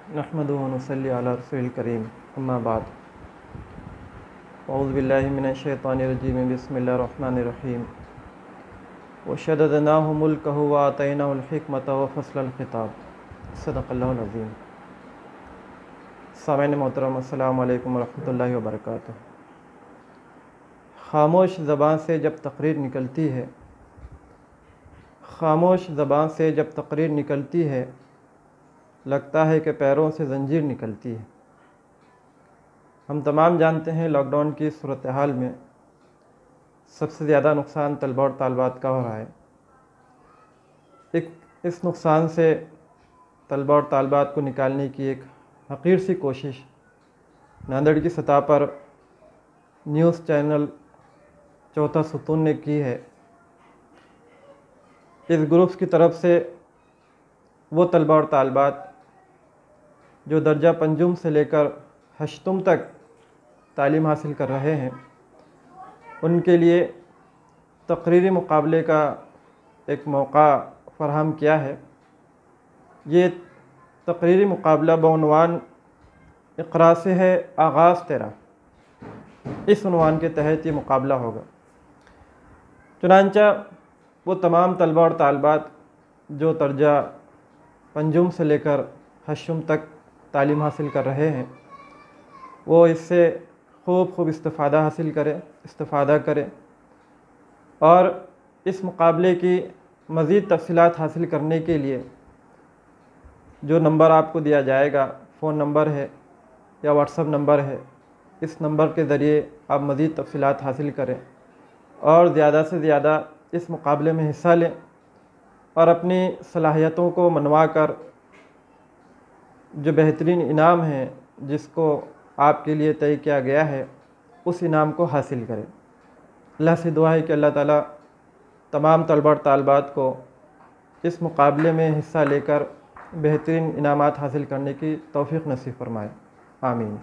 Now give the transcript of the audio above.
नहमदुहु व नसल्ली अला रसूलिल करीम अम्मा बाद औज़ु बिल्लाहि मिनश शैतानिर रजीम बिस्मिल्लाहिर रहमानिर रहीम व शददनाहु मुल्कहु व आतैनाहुल हिकमत व फस्लल खिताब सदक़ल्लाहुल अज़ीम। सामईन मोहतरम अस्सलामु अलैकुम व रहमतुल्लाहि व बरकातुहू। ख़ामोश ज़बान से जब तकरीर निकलती है, ख़ामोश ज़बान से जब तकरीर निकलती है, लगता है कि पैरों से ज़ंजीर निकलती है। हम तमाम जानते हैं लॉकडाउन की सूरत हाल में सबसे ज़्यादा नुकसान तलबा और तालबात का हो रहा है। इस नुकसान से तलबा और तालबात को निकालने की एक हक़ीर सी कोशिश नांदेड़ की सतह पर न्यूज़ चैनल चौथा सुतून ने की है। इस ग्रुप्स की तरफ से वो तलबा और तालबात जो दर्जा पंजुम से लेकर हश्तुम तक तालीम हासिल कर रहे हैं, उनके लिए तकरीरी मुकाबले का एक मौका फ़राहम किया है। ये तकरीरी मुकाबला बउनवान इक़रा से है आगाज़ तेरा, इस उन्वान के तहत ये मुकाबला होगा। चुनांचा वो तमाम तलबा और तालबात जो दर्जा पंजुम से लेकर हश्तुम तक तालीम हासिल कर रहे हैं, वो इससे खूब इस्तिफ़ादा करें और इस मुकाबले की मज़ीद तफ़सीलात हासिल करने के लिए जो नंबर आपको दिया जाएगा, फ़ोन नंबर है या व्हाट्सएप नंबर है, इस नंबर के ज़रिए आप मज़ीद तफ़सीलात हासिल करें और ज़्यादा से ज़्यादा इस मुकाबले में हिस्सा लें और अपनी सलाहियतों को मनवा कर जो बेहतरीन इनाम है जिसको आपके लिए तय किया गया है, उस इनाम को हासिल करें। अल्लाह से दुआ है कि अल्लाह ताला तमाम तलबा और तालबात को इस मुकाबले में हिस्सा लेकर बेहतरीन इनामात हासिल करने की तौफ़ीक़ नसीब फ़रमाए। आमीन।